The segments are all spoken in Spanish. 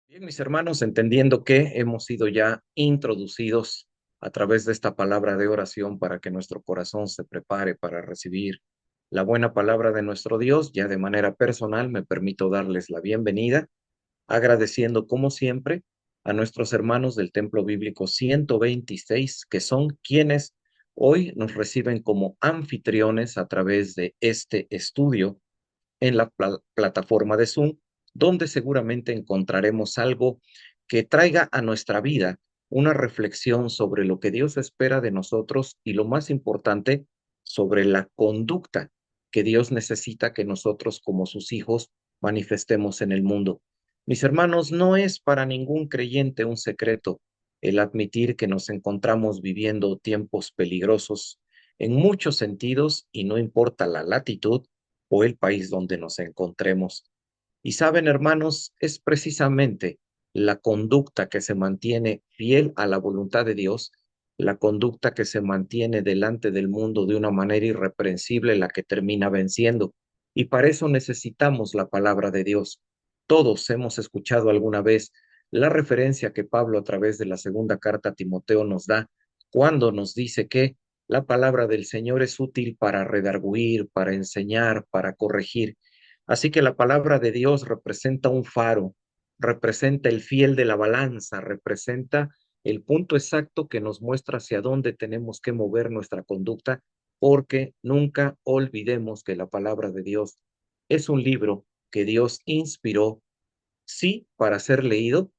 Bien, mis hermanos, entendiendo que hemos sido ya introducidos a través de esta palabra de oración para que nuestro corazón se prepare para recibir la buena palabra de nuestro Dios, ya de manera personal me permito darles la bienvenida, agradeciendo como siempre a nuestros hermanos del Templo Bíblico 126, que son quienes hoy nos reciben como anfitriones a través de este estudio en la plataforma de Zoom, donde seguramente encontraremos algo que traiga a nuestra vida una reflexión sobre lo que Dios espera de nosotros y lo más importante, sobre la conducta que Dios necesita que nosotros como sus hijos manifestemos en el mundo. Mis hermanos, no es para ningún creyente un secreto el admitir que nos encontramos viviendo tiempos peligrosos en muchos sentidos y no importa la latitud o el país donde nos encontremos. Y saben, hermanos, es precisamente la conducta que se mantiene fiel a la voluntad de Dios, la conducta que se mantiene delante del mundo de una manera irreprensible, la que termina venciendo. Y para eso necesitamos la palabra de Dios. Todos hemos escuchado alguna vez la referencia que Pablo a través de la segunda carta a Timoteo nos da cuando nos dice que la palabra del Señor es útil para redarguir, para enseñar, para corregir. Así que la palabra de Dios representa un faro, representa el fiel de la balanza, representa el punto exacto que nos muestra hacia dónde tenemos que mover nuestra conducta, porque nunca olvidemos que la palabra de Dios es un libro que Dios inspiró, sí, para ser leído,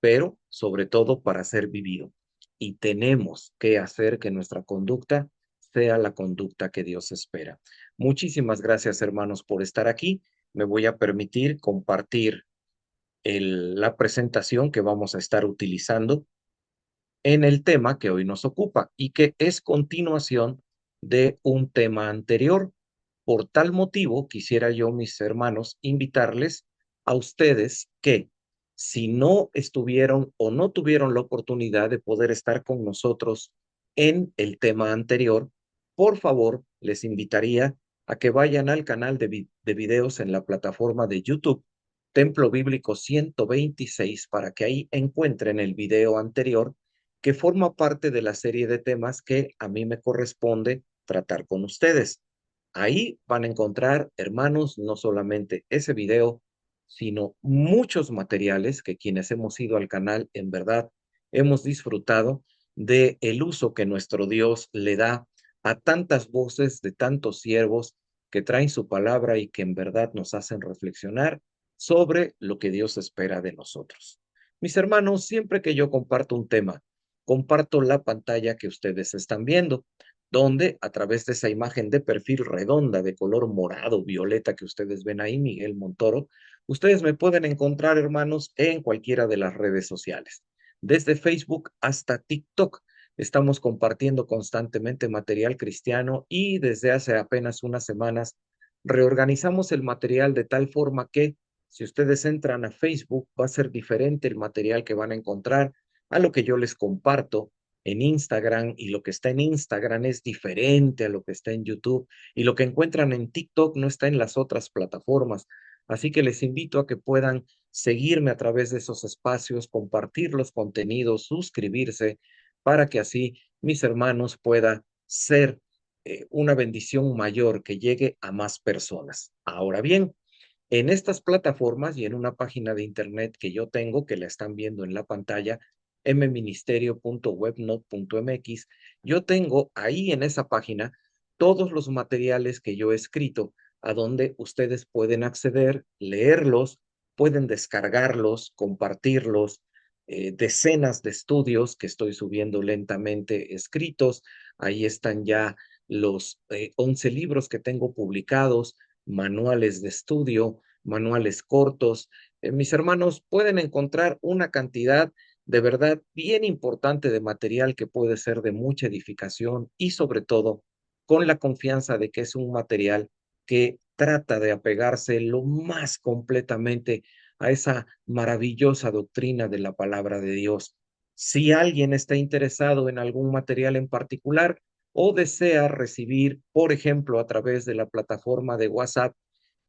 pero sobre todo para ser vivido. Y tenemos que hacer que nuestra conducta sea la conducta que Dios espera. Muchísimas gracias, hermanos, por estar aquí. Me voy a permitir compartir la presentación que vamos a estar utilizando en el tema que hoy nos ocupa y que es continuación de un tema anterior. Por tal motivo, quisiera yo, mis hermanos, invitarles a ustedes que si no estuvieron o no tuvieron la oportunidad de poder estar con nosotros en el tema anterior, por favor, les invitaría a que vayan al canal de videos en la plataforma de YouTube, Templo Bíblico 126, para que ahí encuentren el video anterior que forma parte de la serie de temas que a mí me corresponde tratar con ustedes. Ahí van a encontrar, hermanos, no solamente ese video, sino muchos materiales que quienes hemos ido al canal, en verdad, hemos disfrutado de el uso que nuestro Dios le da a tantas voces de tantos siervos que traen su palabra y que en verdad nos hacen reflexionar sobre lo que Dios espera de nosotros. Mis hermanos, siempre que yo comparto un tema, comparto la pantalla que ustedes están viendo, donde a través de esa imagen de perfil redonda de color morado, violeta que ustedes ven ahí, Miguel Montoro, ustedes me pueden encontrar, hermanos, en cualquiera de las redes sociales, desde Facebook hasta TikTok. Estamos compartiendo constantemente material cristiano y desde hace apenas unas semanas reorganizamos el material de tal forma que si ustedes entran a Facebook va a ser diferente el material que van a encontrar a lo que yo les comparto en Instagram, y lo que está en Instagram es diferente a lo que está en YouTube, y lo que encuentran en TikTok no está en las otras plataformas. Así que les invito a que puedan seguirme a través de esos espacios, compartir los contenidos, suscribirse, para que así mis hermanos puedan ser una bendición mayor que llegue a más personas. Ahora bien, en estas plataformas y en una página de internet que yo tengo, que la están viendo en la pantalla, mministerio.webnot.mx, yo tengo ahí en esa página todos los materiales que yo he escrito, a donde ustedes pueden acceder, leerlos, pueden descargarlos, compartirlos, decenas de estudios que estoy subiendo lentamente escritos. Ahí están ya los 11 libros que tengo publicados, manuales de estudio, manuales cortos. Mis hermanos pueden encontrar una cantidad de verdad bien importante de material que puede ser de mucha edificación y sobre todo con la confianza de que es un material que trata de apegarse lo más completamente a esa maravillosa doctrina de la palabra de Dios. Si alguien está interesado en algún material en particular, o desea recibir, por ejemplo, a través de la plataforma de WhatsApp,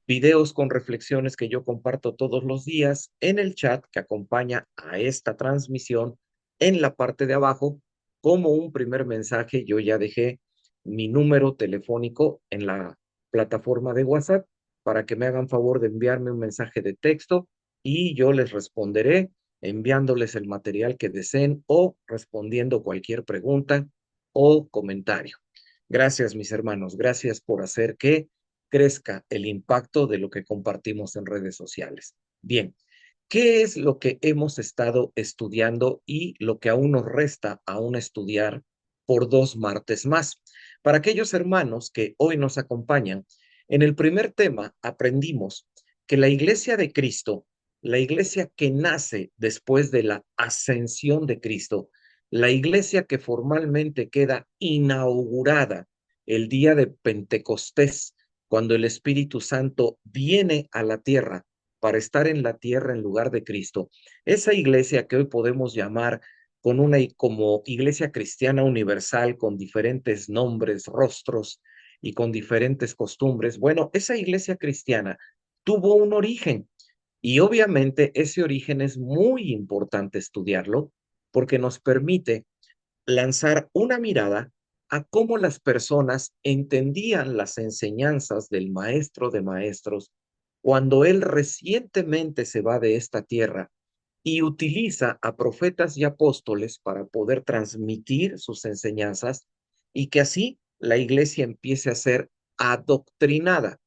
videos con reflexiones que yo comparto todos los días en el chat que acompaña a esta transmisión. En la parte de abajo, como un primer mensaje, yo ya dejé mi número telefónico en la plataforma de WhatsApp para que me hagan favor de enviarme un mensaje de texto y yo les responderé enviándoles el material que deseen o respondiendo cualquier pregunta o comentario. Gracias, mis hermanos. Gracias por hacer que crezca el impacto de lo que compartimos en redes sociales. Bien, ¿qué es lo que hemos estado estudiando y lo que aún nos resta aún estudiar por 2 martes más? Para aquellos hermanos que hoy nos acompañan, en el primer tema aprendimos que la iglesia de Cristo, la iglesia que nace después de la ascensión de Cristo, la iglesia que formalmente queda inaugurada el día de Pentecostés, cuando el Espíritu Santo viene a la tierra para estar en la tierra en lugar de Cristo, esa iglesia que hoy podemos llamar con una como iglesia cristiana universal con diferentes nombres, rostros y con diferentes costumbres, bueno, esa iglesia cristiana tuvo un origen y obviamente ese origen es muy importante estudiarlo porque nos permite lanzar una mirada a cómo las personas entendían las enseñanzas del maestro de maestros cuando él recientemente se va de esta tierra y utiliza a profetas y apóstoles para poder transmitir sus enseñanzas y que así la iglesia empiece a ser adoctrinada,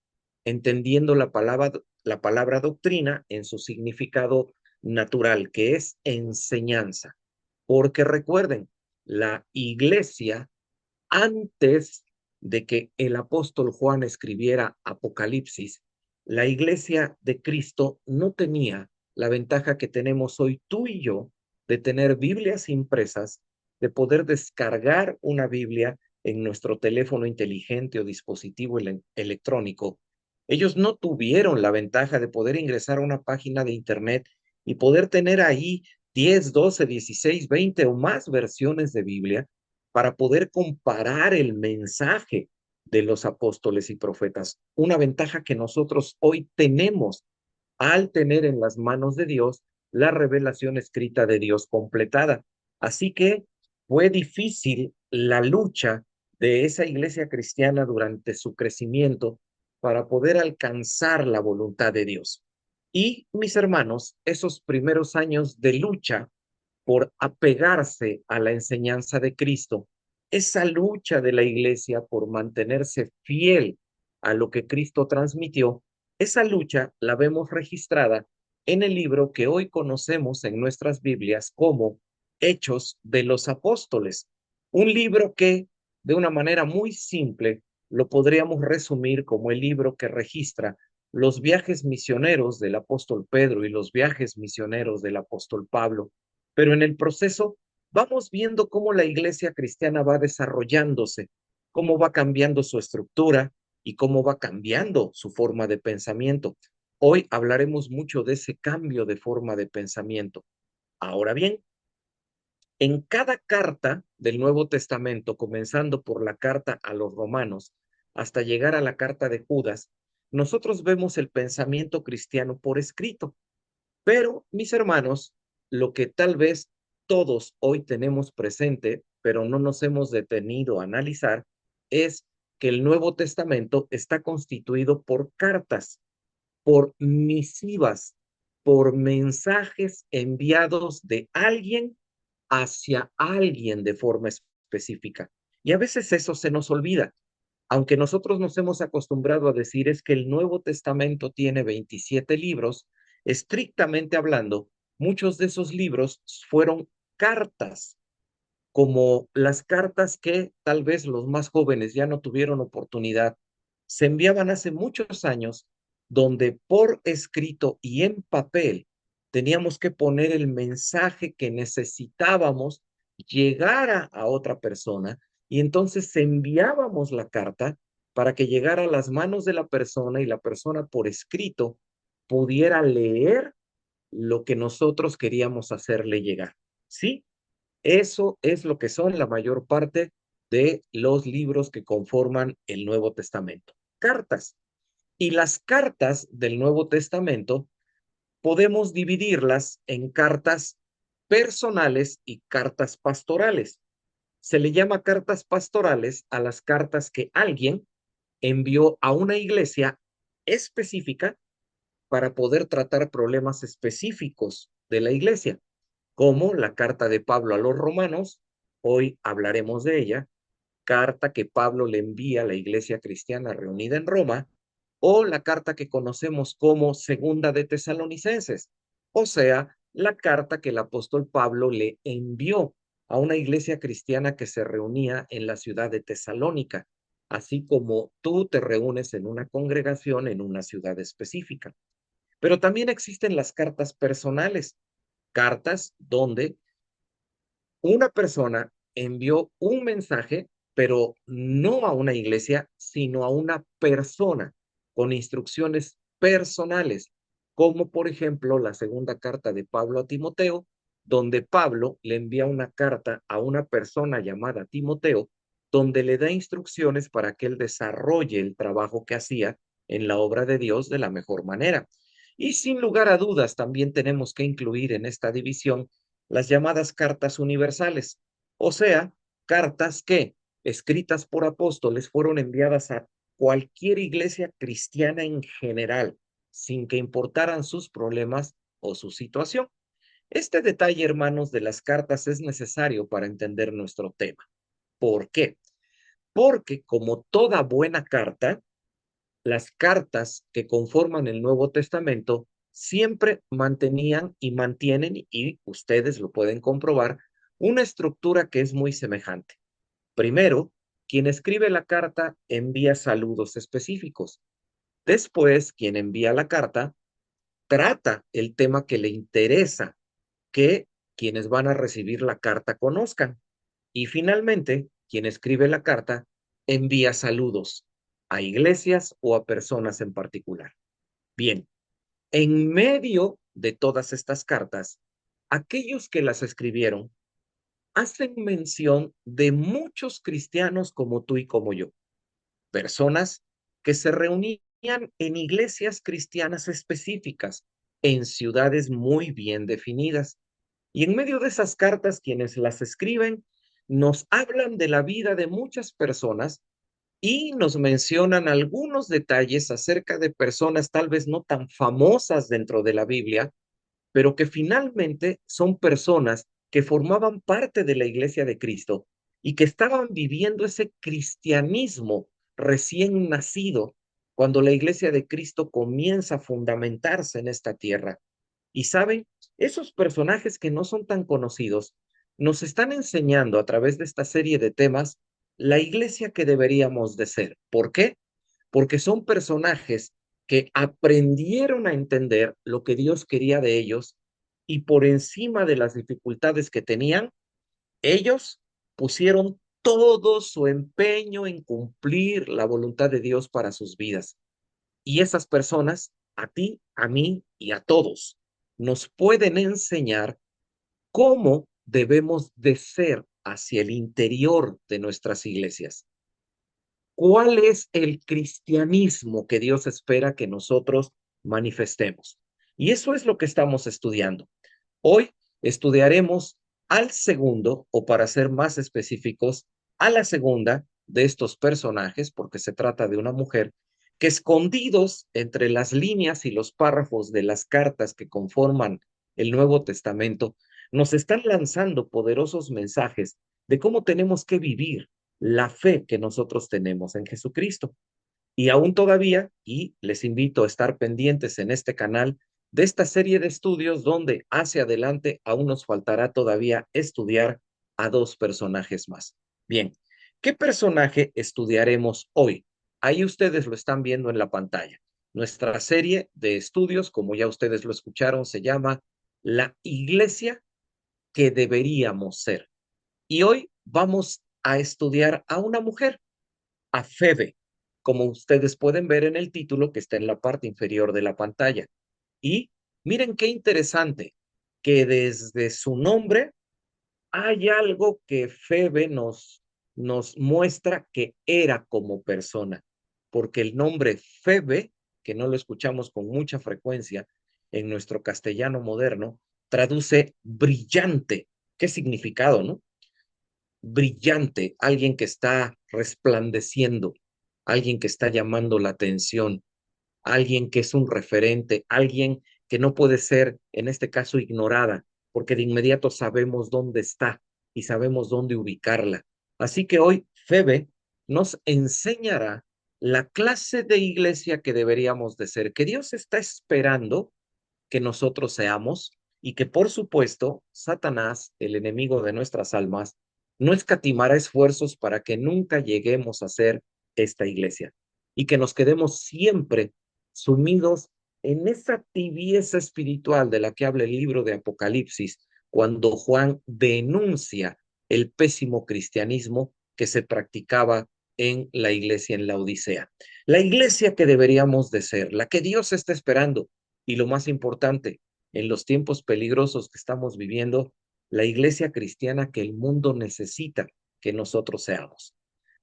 entendiendo la palabra doctrina en su significado natural, que es enseñanza. Porque recuerden, la iglesia antes de que el apóstol Juan escribiera Apocalipsis, la iglesia de Cristo no tenía la ventaja que tenemos hoy tú y yo de tener Biblias impresas, de poder descargar una Biblia en nuestro teléfono inteligente o dispositivo electrónico. Ellos no tuvieron la ventaja de poder ingresar a una página de internet y poder tener ahí 10, 12, 16, 20 o más versiones de Biblia para poder comparar el mensaje de los apóstoles y profetas. Una ventaja que nosotros hoy tenemos al tener en las manos de Dios la revelación escrita de Dios completada. Así que fue difícil la lucha de esa iglesia cristiana durante su crecimiento para poder alcanzar la voluntad de Dios. Y mis hermanos, esos primeros años de lucha por apegarse a la enseñanza de Cristo, esa lucha de la iglesia por mantenerse fiel a lo que Cristo transmitió, esa lucha la vemos registrada en el libro que hoy conocemos en nuestras Biblias como Hechos de los Apóstoles, un libro que de una manera muy simple lo podríamos resumir como el libro que registra los viajes misioneros del apóstol Pedro y los viajes misioneros del apóstol Pablo, pero en el proceso vamos viendo cómo la iglesia cristiana va desarrollándose, cómo va cambiando su estructura y cómo va cambiando su forma de pensamiento. Hoy hablaremos mucho de ese cambio de forma de pensamiento. Ahora bien, en cada carta del Nuevo Testamento, comenzando por la carta a los romanos hasta llegar a la carta de Judas, nosotros vemos el pensamiento cristiano por escrito. Pero, mis hermanos, lo que tal vez todos hoy tenemos presente, pero no nos hemos detenido a analizar, es que el Nuevo Testamento está constituido por cartas, por misivas, por mensajes enviados de alguien hacia alguien de forma específica. Y a veces eso se nos olvida. Aunque nosotros nos hemos acostumbrado a decir es que el Nuevo Testamento tiene 27 libros, estrictamente hablando, muchos de esos libros fueron cartas, como las cartas que tal vez los más jóvenes ya no tuvieron oportunidad, se enviaban hace muchos años, donde por escrito y en papel teníamos que poner el mensaje que necesitábamos llegara a otra persona y entonces enviábamos la carta para que llegara a las manos de la persona y la persona por escrito pudiera leer lo que nosotros queríamos hacerle llegar. ¿Sí? Eso es lo que son la mayor parte de los libros que conforman el Nuevo Testamento. Cartas. Y las cartas del Nuevo Testamento podemos dividirlas en cartas personales y cartas pastorales. Se le llama cartas pastorales a las cartas que alguien envió a una iglesia específica para poder tratar problemas específicos de la iglesia, como la carta de Pablo a los romanos, hoy hablaremos de ella, carta que Pablo le envía a la iglesia cristiana reunida en Roma, o la carta que conocemos como Segunda de Tesalonicenses, o sea, la carta que el apóstol Pablo le envió a una iglesia cristiana que se reunía en la ciudad de Tesalónica, así como tú te reúnes en una congregación en una ciudad específica. Pero también existen las cartas personales, cartas donde una persona envió un mensaje, pero no a una iglesia, sino a una persona con instrucciones personales, como por ejemplo la segunda carta de Pablo a Timoteo, donde Pablo le envía una carta a una persona llamada Timoteo, donde le da instrucciones para que él desarrolle el trabajo que hacía en la obra de Dios de la mejor manera. Y sin lugar a dudas, también tenemos que incluir en esta división las llamadas cartas universales, o sea, cartas que, escritas por apóstoles, fueron enviadas a cualquier iglesia cristiana en general, sin que importaran sus problemas o su situación. Este detalle, hermanos, de las cartas es necesario para entender nuestro tema. ¿Por qué? Porque como toda buena carta, las cartas que conforman el Nuevo Testamento siempre mantenían y mantienen, y ustedes lo pueden comprobar, una estructura que es muy semejante. Primero, quien escribe la carta envía saludos específicos. Después, quien envía la carta trata el tema que le interesa que quienes van a recibir la carta conozcan. Y finalmente, quien escribe la carta envía saludos a iglesias o a personas en particular. Bien, en medio de todas estas cartas, aquellos que las escribieron hacen mención de muchos cristianos como tú y como yo, personas que se reunían en iglesias cristianas específicas, en ciudades muy bien definidas. Y en medio de esas cartas, quienes las escriben nos hablan de la vida de muchas personas y nos mencionan algunos detalles acerca de personas tal vez no tan famosas dentro de la Biblia, pero que finalmente son personas que formaban parte de la iglesia de Cristo y que estaban viviendo ese cristianismo recién nacido cuando la iglesia de Cristo comienza a fundamentarse en esta tierra. Y saben, esos personajes que no son tan conocidos nos están enseñando a través de esta serie de temas la iglesia que deberíamos de ser. ¿Por qué? Porque son personajes que aprendieron a entender lo que Dios quería de ellos y por encima de las dificultades que tenían, ellos pusieron todo su empeño en cumplir la voluntad de Dios para sus vidas. Y esas personas, a ti, a mí y a todos, nos pueden enseñar cómo debemos de ser hacia el interior de nuestras iglesias. ¿Cuál es el cristianismo que Dios espera que nosotros manifestemos? Y eso es lo que estamos estudiando. Hoy estudiaremos al segundo, o para ser más específicos, a la segunda de estos personajes, porque se trata de una mujer que escondidos entre las líneas y los párrafos de las cartas que conforman el Nuevo Testamento, nos están lanzando poderosos mensajes de cómo tenemos que vivir la fe que nosotros tenemos en Jesucristo. Y aún todavía, y les invito a estar pendientes en este canal de esta serie de estudios donde hacia adelante aún nos faltará todavía estudiar a dos personajes más. Bien, ¿qué personaje estudiaremos hoy? Ahí ustedes lo están viendo en la pantalla. Nuestra serie de estudios, como ya ustedes lo escucharon, se llama La Iglesia que deberíamos ser. Y hoy vamos a estudiar a una mujer, a Febe, como ustedes pueden ver en el título que está en la parte inferior de la pantalla. Y miren qué interesante, que desde su nombre hay algo que Febe nos muestra que era como persona, porque el nombre Febe, que no lo escuchamos con mucha frecuencia en nuestro castellano moderno, traduce brillante. ¿Qué significado, no? Brillante, alguien que está resplandeciendo, alguien que está llamando la atención, alguien que es un referente, alguien que no puede ser, en este caso, ignorada, porque de inmediato sabemos dónde está y sabemos dónde ubicarla. Así que hoy Febe nos enseñará la clase de iglesia que deberíamos de ser, que Dios está esperando que nosotros seamos y que por supuesto Satanás, el enemigo de nuestras almas, no escatimará esfuerzos para que nunca lleguemos a ser esta iglesia y que nos quedemos siempre sumidos en esa tibieza espiritual de la que habla el libro de Apocalipsis, cuando Juan denuncia el pésimo cristianismo que se practicaba en la iglesia en la Odisea. La iglesia que deberíamos de ser, la que Dios está esperando, y lo más importante, en los tiempos peligrosos que estamos viviendo, la iglesia cristiana que el mundo necesita que nosotros seamos.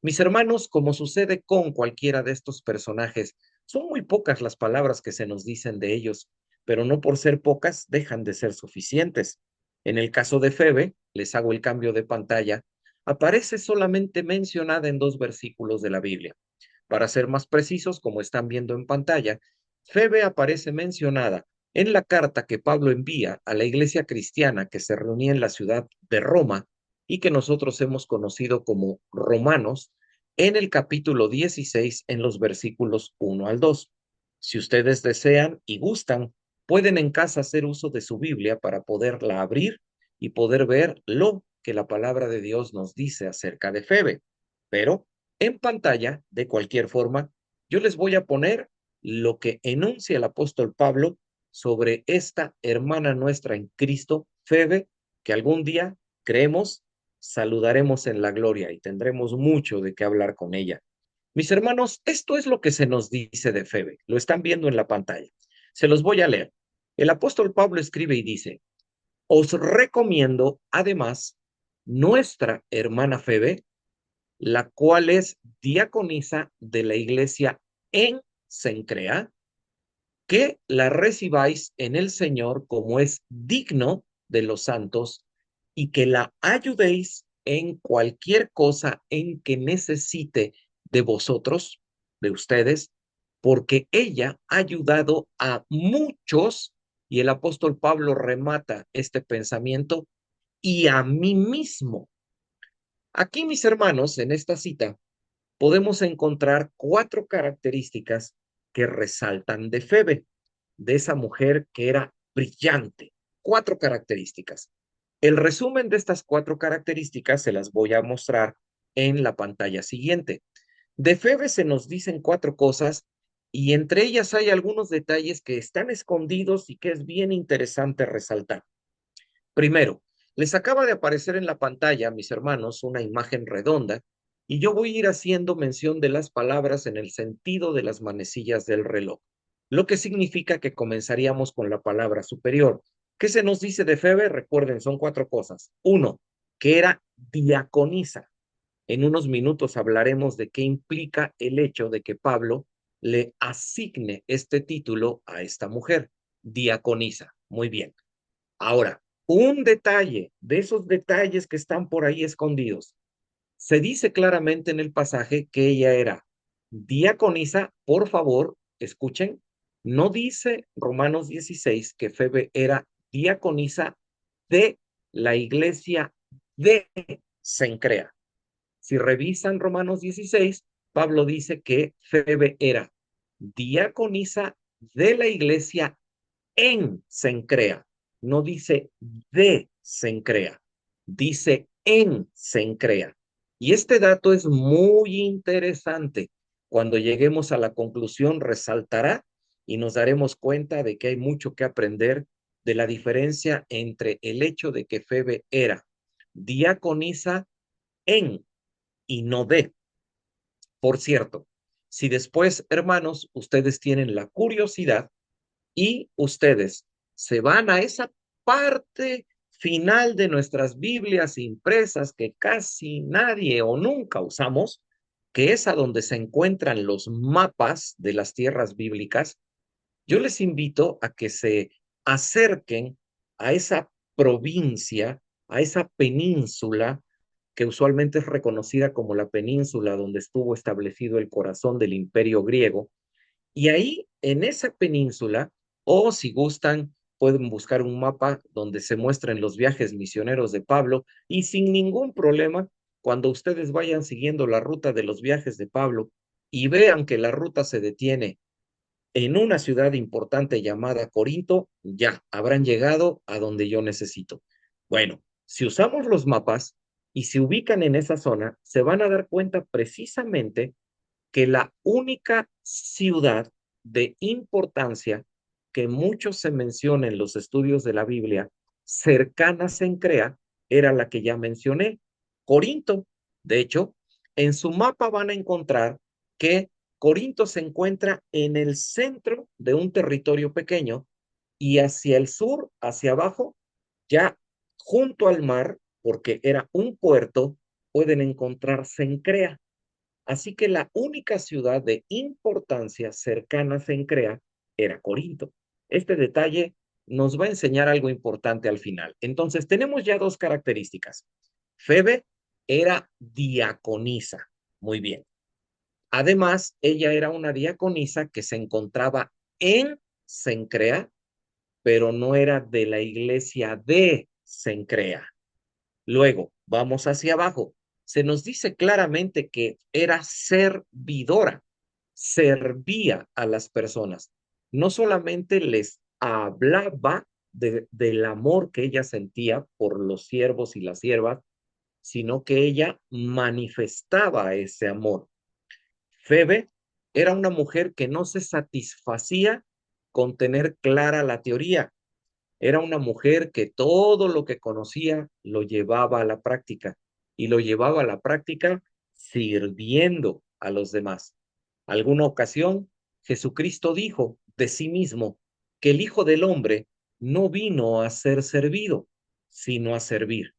Mis hermanos, como sucede con cualquiera de estos personajes, son muy pocas las palabras que se nos dicen de ellos, pero no por ser pocas dejan de ser suficientes. En el caso de Febe, les hago el cambio de pantalla, aparece solamente mencionada en 2 versículos de la Biblia. Para ser más precisos, como están viendo en pantalla, Febe aparece mencionada en la carta que Pablo envía a la iglesia cristiana que se reunía en la ciudad de Roma y que nosotros hemos conocido como Romanos, en el capítulo 16, en los versículos 1 al 2. Si ustedes desean y gustan, pueden en casa hacer uso de su Biblia para poderla abrir y poder ver lo que la palabra de Dios nos dice acerca de Febe. Pero en pantalla, de cualquier forma, yo les voy a poner lo que enuncia el apóstol Pablo sobre esta hermana nuestra en Cristo, Febe, que algún día, creemos, saludaremos en la gloria y tendremos mucho de qué hablar con ella. Mis hermanos, esto es lo que se nos dice de Febe. Lo están viendo en la pantalla. Se los voy a leer. El apóstol Pablo escribe y dice, os recomiendo además nuestra hermana Febe, la cual es diaconisa de la iglesia en Cencrea, que la recibáis en el Señor como es digno de los santos y que la ayudéis en cualquier cosa en que necesite de vosotros, de ustedes, porque ella ha ayudado a muchos, y el apóstol Pablo remata este pensamiento, y a mí mismo. Aquí, mis hermanos, en esta cita, podemos encontrar 4 características que resaltan de Febe, de esa mujer que era brillante. 4 características. El resumen de estas 4 características se las voy a mostrar en la pantalla siguiente. De Febe se nos dicen 4 cosas y entre ellas hay algunos detalles que están escondidos y que es bien interesante resaltar. Primero, les acaba de aparecer en la pantalla, mis hermanos, una imagen redonda y yo voy a ir haciendo mención de las palabras en el sentido de las manecillas del reloj, lo que significa que comenzaríamos con la palabra superior. ¿Qué se nos dice de Febe? Recuerden, son 4 cosas. Uno, que era diaconisa. En unos minutos hablaremos de qué implica el hecho de que Pablo le asigne este título a esta mujer, diaconisa. Muy bien. Ahora, un detalle de esos detalles que están por ahí escondidos. Se dice claramente en el pasaje que ella era diaconisa. Por favor, escuchen, no dice Romanos 16 que Febe era diaconisa de la iglesia de Cencrea. Si revisan Romanos 16, Pablo dice que Febe era diaconisa de la iglesia en Cencrea. No dice de Cencrea, dice en Cencrea. Y este dato es muy interesante. Cuando lleguemos a la conclusión, resaltará y nos daremos cuenta de que hay mucho que aprender de la diferencia entre el hecho de que Febe era diaconisa en y no de. Por cierto, si después, hermanos, ustedes tienen la curiosidad y ustedes se van a esa parte final de nuestras Biblias impresas que casi nadie o nunca usamos, que es a donde se encuentran los mapas de las tierras bíblicas, yo les invito a que se acerquen a esa provincia, a esa península que usualmente es reconocida como la península donde estuvo establecido el corazón del imperio griego, y ahí, en esa península, o si gustan, pueden buscar un mapa donde se muestren los viajes misioneros de Pablo y sin ningún problema, cuando ustedes vayan siguiendo la ruta de los viajes de Pablo y vean que la ruta se detiene en una ciudad importante llamada Corinto, ya habrán llegado a donde yo necesito. Bueno, si usamos los mapas y se ubican en esa zona, se van a dar cuenta precisamente que la única ciudad de importancia que muchos se menciona en los estudios de la Biblia cercana a Cencrea era la que ya mencioné, Corinto. De hecho, en su mapa van a encontrar que Corinto se encuentra en el centro de un territorio pequeño y hacia el sur, hacia abajo, ya junto al mar, porque era un puerto, pueden encontrar Cencrea. Así que la única ciudad de importancia cercana a Cencrea era Corinto. Este detalle nos va a enseñar algo importante al final. Entonces, tenemos ya dos características. Febe era diaconisa. Muy bien. Además, ella era una diaconisa que se encontraba en Cencrea, pero no era de la iglesia de Cencrea. Luego, vamos hacia abajo. Se nos dice claramente que era servidora, servía a las personas. No solamente les hablaba del amor que ella sentía por los siervos y las siervas, sino que ella manifestaba ese amor. Febe era una mujer que no se satisfacía con tener clara la teoría, era una mujer que todo lo que conocía lo llevaba a la práctica y lo llevaba a la práctica sirviendo a los demás. Alguna ocasión, Jesucristo dijo de sí mismo que el Hijo del Hombre no vino a ser servido, sino a servir.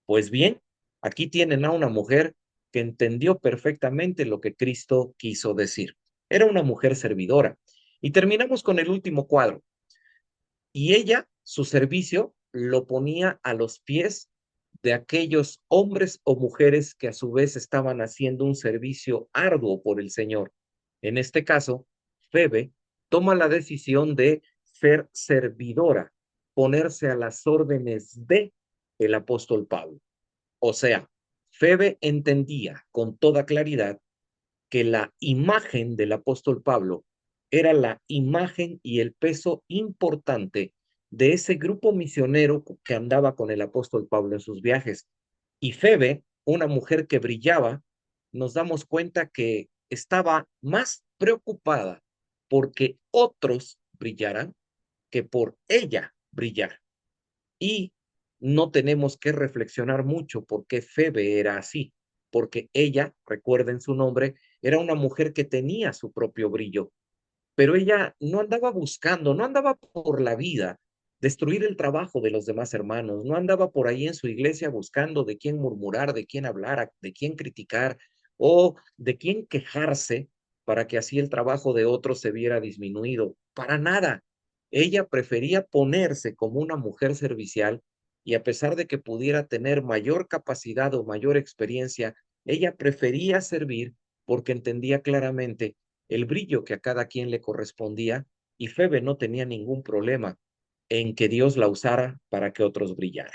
Pues bien, aquí tienen a una mujer que entendió perfectamente lo que Cristo quiso decir. Era una mujer servidora. Y terminamos con el último cuadro. Y ella, su servicio, lo ponía a los pies de aquellos hombres o mujeres que a su vez estaban haciendo un servicio arduo por el Señor. En este caso, Febe toma la decisión de ser servidora, ponerse a las órdenes de el apóstol Pablo. O sea, Febe entendía con toda claridad que la imagen del apóstol Pablo era la imagen y el peso importante de ese grupo misionero que andaba con el apóstol Pablo en sus viajes. Y Febe, una mujer que brillaba, nos damos cuenta que estaba más preocupada porque otros brillaran que por ella brillar. Y no tenemos que reflexionar mucho por qué Febe era así, porque ella, recuerden su nombre, era una mujer que tenía su propio brillo, pero ella no andaba buscando, no andaba por la vida destruir el trabajo de los demás hermanos, no andaba por ahí en su iglesia buscando de quién murmurar, de quién hablar, de quién criticar o de quién quejarse para que así el trabajo de otros se viera disminuido. Para nada. Ella prefería ponerse como una mujer servicial y a pesar de que pudiera tener mayor capacidad o mayor experiencia, ella prefería servir porque entendía claramente el brillo que a cada quien le correspondía y Febe no tenía ningún problema en que Dios la usara para que otros brillaran.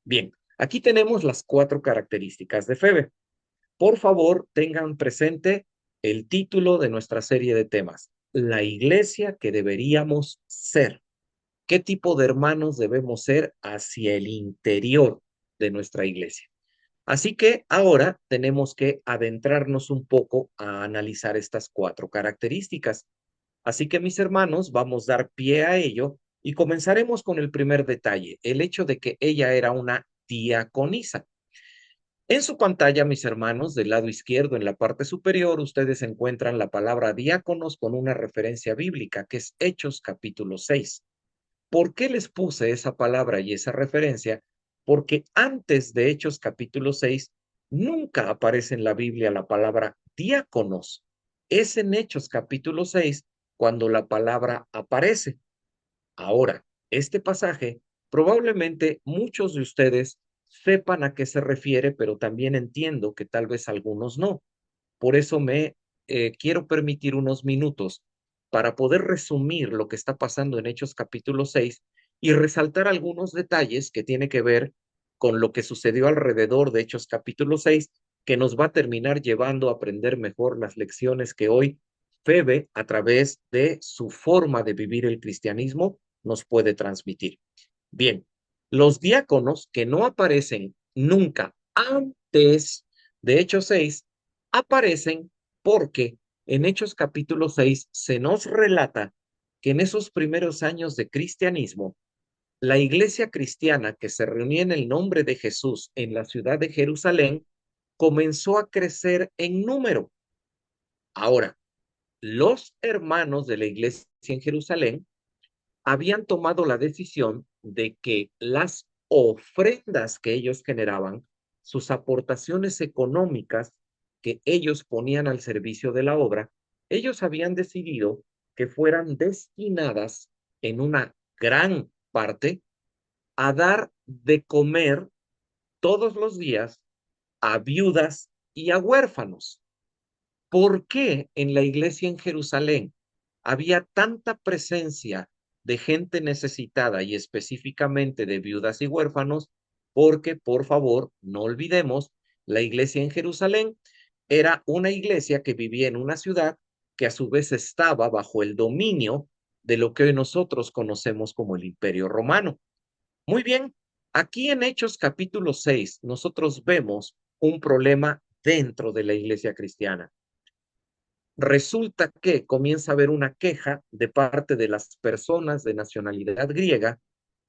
Bien, aquí tenemos las cuatro características de Febe. Por favor, tengan presente el título de nuestra serie de temas, la iglesia que deberíamos ser. ¿Qué tipo de hermanos debemos ser hacia el interior de nuestra iglesia? Así que ahora tenemos que adentrarnos un poco a analizar estas cuatro características. Así que mis hermanos, vamos a dar pie a ello y comenzaremos con el primer detalle, el hecho de que ella era una diaconisa. En su pantalla, mis hermanos, del lado izquierdo, en la parte superior, ustedes encuentran la palabra diáconos con una referencia bíblica, que es Hechos capítulo 6. ¿Por qué les puse esa palabra y esa referencia? Porque antes de Hechos capítulo 6 nunca aparece en la Biblia la palabra diáconos. Es en Hechos capítulo 6 cuando la palabra aparece. Ahora, este pasaje, probablemente muchos de ustedes sepan a qué se refiere, pero también entiendo que tal vez algunos no. Por eso me quiero permitir unos minutos para poder resumir lo que está pasando en Hechos capítulo 6 y resaltar algunos detalles que tiene que ver con lo que sucedió alrededor de Hechos capítulo 6, que nos va a terminar llevando a aprender mejor las lecciones que hoy Febe, a través de su forma de vivir el cristianismo, nos puede transmitir. Bien, los diáconos que no aparecen nunca antes de Hechos 6 aparecen porque en Hechos capítulo 6 se nos relata que en esos primeros años de cristianismo, la iglesia cristiana que se reunía en el nombre de Jesús en la ciudad de Jerusalén comenzó a crecer en número. Ahora, los hermanos de la iglesia en Jerusalén habían tomado la decisión de que las ofrendas que ellos generaban, sus aportaciones económicas que ellos ponían al servicio de la obra, ellos habían decidido que fueran destinadas en una gran parte a dar de comer todos los días a viudas y a huérfanos. ¿Por qué en la iglesia en Jerusalén había tanta presencia de gente necesitada y específicamente de viudas y huérfanos? Porque, por favor, no olvidemos, la iglesia en Jerusalén era una iglesia que vivía en una ciudad que a su vez estaba bajo el dominio de lo que hoy nosotros conocemos como el Imperio Romano. Muy bien, aquí en Hechos capítulo 6 nosotros vemos un problema dentro de la iglesia cristiana. Resulta que comienza a haber una queja de parte de las personas de nacionalidad griega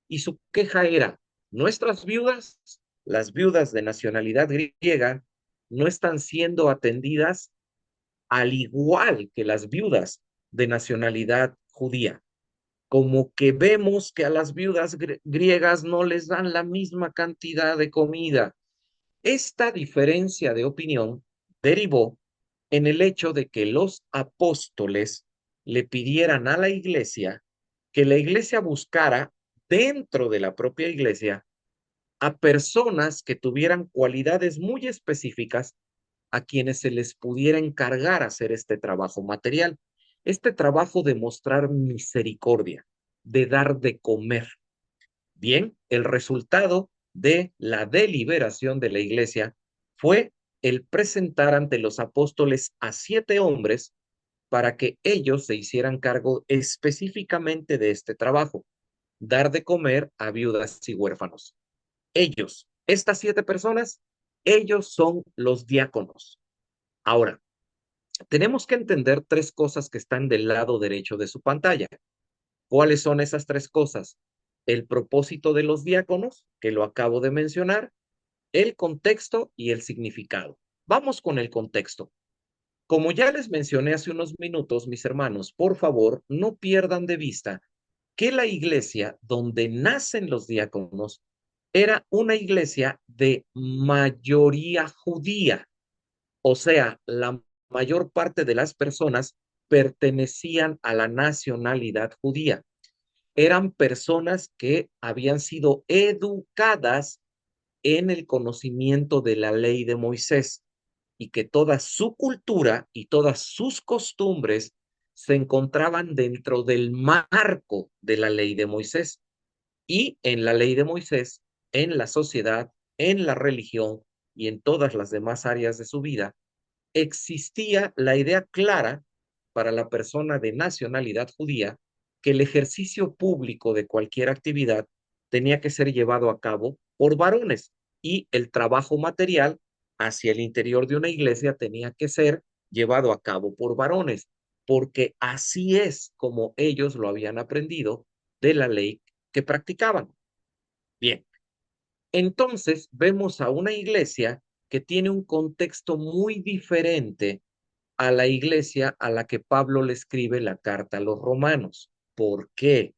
y su queja era, nuestras viudas, las viudas de nacionalidad griega, no están siendo atendidas al igual que las viudas de nacionalidad judía. Como que vemos que a las viudas griegas no les dan la misma cantidad de comida. Esta diferencia de opinión derivó en el hecho de que los apóstoles le pidieran a la iglesia que la iglesia buscara dentro de la propia iglesia a personas que tuvieran cualidades muy específicas a quienes se les pudiera encargar hacer este trabajo material, este trabajo de mostrar misericordia, de dar de comer. Bien, el resultado de la deliberación de la iglesia fue el presentar ante los apóstoles a 7 hombres para que ellos se hicieran cargo específicamente de este trabajo, dar de comer a viudas y huérfanos. Ellos, estas 7 personas, ellos son los diáconos. Ahora, tenemos que entender 3 cosas que están del lado derecho de su pantalla. ¿Cuáles son esas 3 cosas? El propósito de los diáconos, que lo acabo de mencionar, el contexto y el significado. Vamos con el contexto. Como ya les mencioné hace unos minutos, mis hermanos, por favor, no pierdan de vista que la iglesia donde nacen los diáconos era una iglesia de mayoría judía, o sea, la mayor parte de las personas pertenecían a la nacionalidad judía. Eran personas que habían sido educadas en el conocimiento de la ley de Moisés y que toda su cultura y todas sus costumbres se encontraban dentro del marco de la ley de Moisés. Y en la ley de Moisés, en la sociedad, en la religión y en todas las demás áreas de su vida, existía la idea clara para la persona de nacionalidad judía que el ejercicio público de cualquier actividad tenía que ser llevado a cabo por varones y el trabajo material hacia el interior de una iglesia tenía que ser llevado a cabo por varones, porque así es como ellos lo habían aprendido de la ley que practicaban. Bien, entonces vemos a una iglesia que tiene un contexto muy diferente a la iglesia a la que Pablo le escribe la carta a los romanos. ¿Por qué?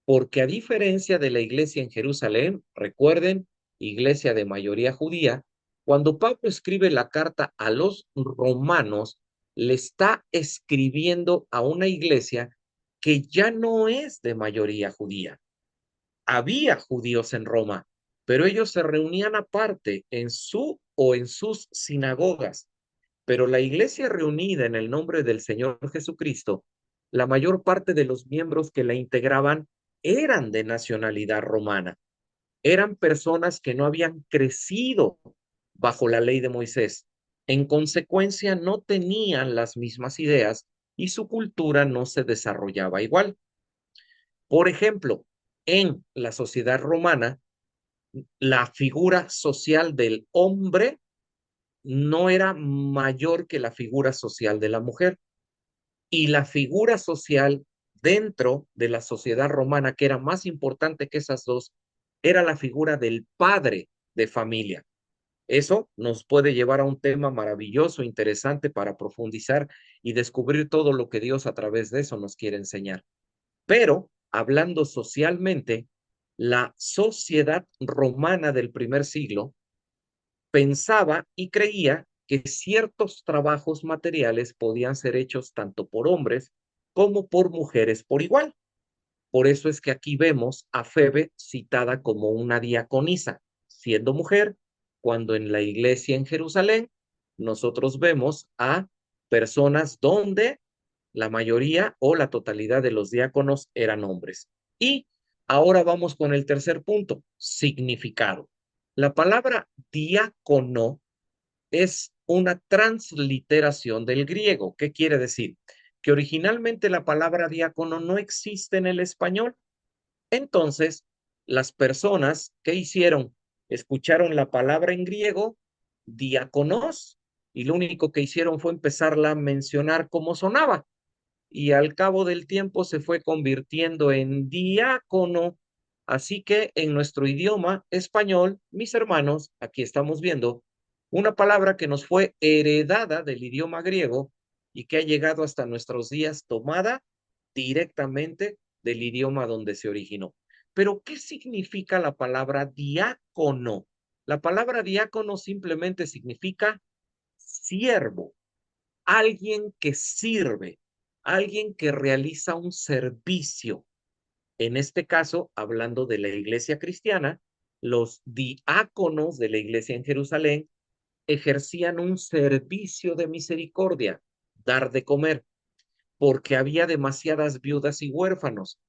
porque a diferencia de la iglesia en Jerusalén, recuerden, iglesia de mayoría judía, cuando Pablo escribe la carta a los romanos, le está escribiendo a una iglesia que ya no es de mayoría judía. Había judíos en Roma, pero ellos se reunían aparte en su o en sus sinagogas. Pero la iglesia reunida en el nombre del Señor Jesucristo, la mayor parte de los miembros que la integraban eran de nacionalidad romana. Eran personas que no habían crecido bajo la ley de Moisés. En consecuencia, no tenían las mismas ideas y su cultura no se desarrollaba igual. Por ejemplo, en la sociedad romana, la figura social del hombre no era mayor que la figura social de la mujer. Y la figura social dentro de la sociedad romana, que era más importante que esas dos, era la figura del padre de familia. Eso nos puede llevar a un tema maravilloso, interesante para profundizar y descubrir todo lo que Dios a través de eso nos quiere enseñar. Pero, hablando socialmente, la sociedad romana del primer siglo pensaba y creía que ciertos trabajos materiales podían ser hechos tanto por hombres como por mujeres por igual. Por eso es que aquí vemos a Febe citada como una diaconisa, siendo mujer, cuando en la iglesia en Jerusalén nosotros vemos a personas donde la mayoría o la totalidad de los diáconos eran hombres. Y ahora vamos con el tercer punto, significado. La palabra diácono es una transliteración del griego. ¿Qué quiere decir? Que originalmente la palabra diácono no existe en el español. Entonces, las personas que hicieron, escucharon la palabra en griego, diáconos, y lo único que hicieron fue empezarla a mencionar como sonaba. Y al cabo del tiempo se fue convirtiendo en diácono. Así que en nuestro idioma español, mis hermanos, aquí estamos viendo una palabra que nos fue heredada del idioma griego y que ha llegado hasta nuestros días tomada directamente del idioma donde se originó. Pero, ¿qué significa la palabra diácono? La palabra diácono simplemente significa siervo, alguien que sirve, alguien que realiza un servicio. En este caso, hablando de la iglesia cristiana, los diáconos de la iglesia en Jerusalén ejercían un servicio de misericordia, dar de comer, porque había demasiadas viudas y huérfanos.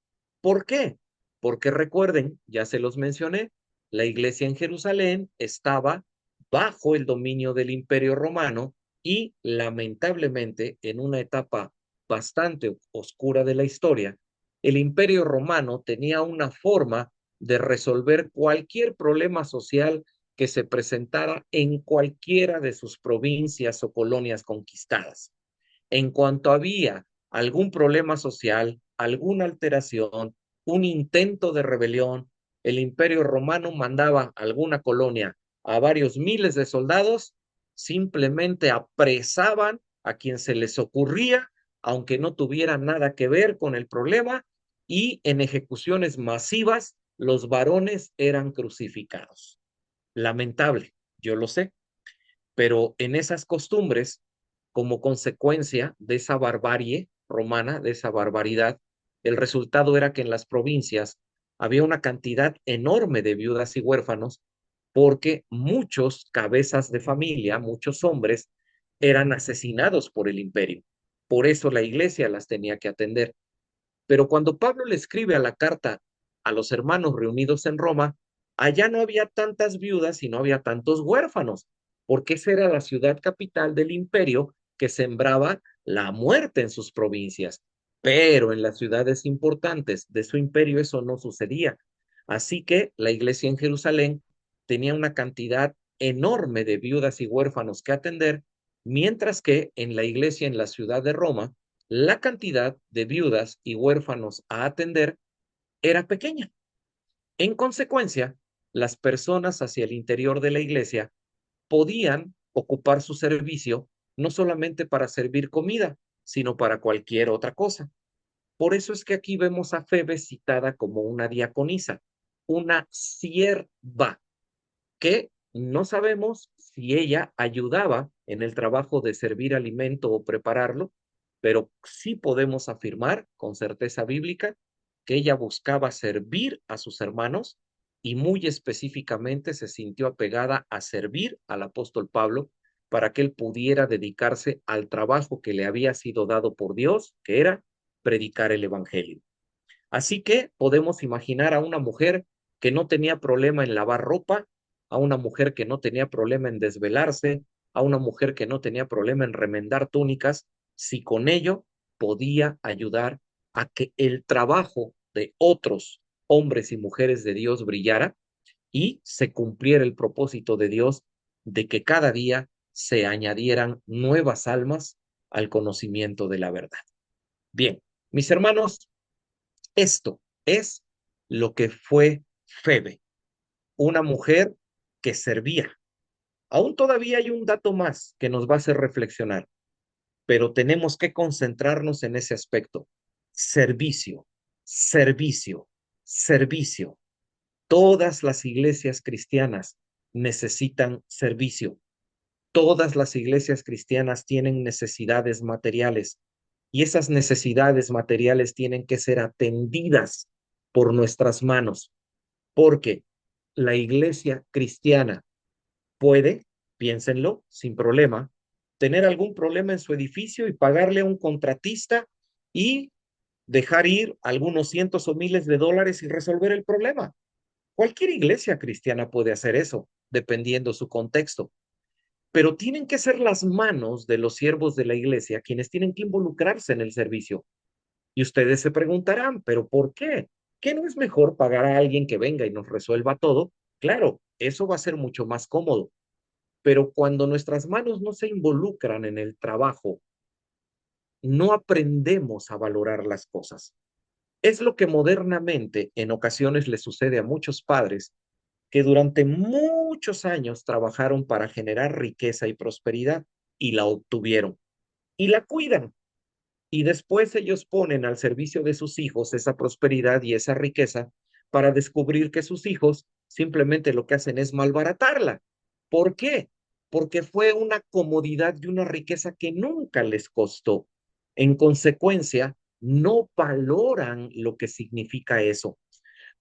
¿Por qué? Porque recuerden, ya se los mencioné, la iglesia en Jerusalén estaba bajo el dominio del Imperio Romano y lamentablemente en una etapa bastante oscura de la historia, el Imperio Romano tenía una forma de resolver cualquier problema social que se presentara en cualquiera de sus provincias o colonias conquistadas. En cuanto había algún problema social, alguna alteración, un intento de rebelión, el Imperio Romano mandaba a alguna colonia a varios miles de soldados, simplemente apresaban a quien se les ocurría, aunque no tuviera nada que ver con el problema, y en ejecuciones masivas los varones eran crucificados. Lamentable, yo lo sé, pero en esas costumbres, como consecuencia de esa barbarie romana, de esa barbaridad, el resultado era que en las provincias había una cantidad enorme de viudas y huérfanos porque muchos cabezas de familia, muchos hombres, eran asesinados por el imperio. Por eso la iglesia las tenía que atender. Pero cuando Pablo le escribe a la carta a los hermanos reunidos en Roma, allá no había tantas viudas y no había tantos huérfanos, porque esa era la ciudad capital del imperio que sembraba la muerte en sus provincias. Pero en las ciudades importantes de su imperio eso no sucedía. Así que la iglesia en Jerusalén tenía una cantidad enorme de viudas y huérfanos que atender, mientras que en la iglesia en la ciudad de Roma la cantidad de viudas y huérfanos a atender era pequeña. En consecuencia, las personas hacia el interior de la iglesia podían ocupar su servicio no solamente para servir comida, sino para cualquier otra cosa. Por eso es que aquí vemos a Febe citada como una diaconisa, una sierva, que no sabemos si ella ayudaba en el trabajo de servir alimento o prepararlo, pero sí podemos afirmar con certeza bíblica que ella buscaba servir a sus hermanos y muy específicamente se sintió apegada a servir al apóstol Pablo para que él pudiera dedicarse al trabajo que le había sido dado por Dios, que era predicar el evangelio. Así que podemos imaginar a una mujer que no tenía problema en lavar ropa, a una mujer que no tenía problema en desvelarse, a una mujer que no tenía problema en remendar túnicas, si con ello podía ayudar a que el trabajo de otros hombres y mujeres de Dios brillara y se cumpliera el propósito de Dios de que cada día se añadieran nuevas almas al conocimiento de la verdad. Bien, mis hermanos, esto es lo que fue Febe, una mujer que servía. Aún todavía hay un dato más que nos va a hacer reflexionar, pero tenemos que concentrarnos en ese aspecto. Servicio, servicio, servicio. Todas las iglesias cristianas necesitan servicio. Todas las iglesias cristianas tienen necesidades materiales y esas necesidades materiales tienen que ser atendidas por nuestras manos, porque la iglesia cristiana puede, piénsenlo, sin problema, tener algún problema en su edificio y pagarle a un contratista y dejar ir algunos cientos o miles de dólares y resolver el problema. Cualquier iglesia cristiana puede hacer eso, dependiendo su contexto, pero tienen que ser las manos de los siervos de la iglesia quienes tienen que involucrarse en el servicio. Y ustedes se preguntarán, ¿pero por qué? ¿Qué no es mejor pagar a alguien que venga y nos resuelva todo? Claro, eso va a ser mucho más cómodo, pero cuando nuestras manos no se involucran en el trabajo, no aprendemos a valorar las cosas. Es lo que modernamente en ocasiones le sucede a muchos padres que durante muchos años trabajaron para generar riqueza y prosperidad y la obtuvieron y la cuidan. Y después ellos ponen al servicio de sus hijos esa prosperidad y esa riqueza para descubrir que sus hijos simplemente lo que hacen es malbaratarla. ¿Por qué? Porque fue una comodidad y una riqueza que nunca les costó. En consecuencia, no valoran lo que significa eso.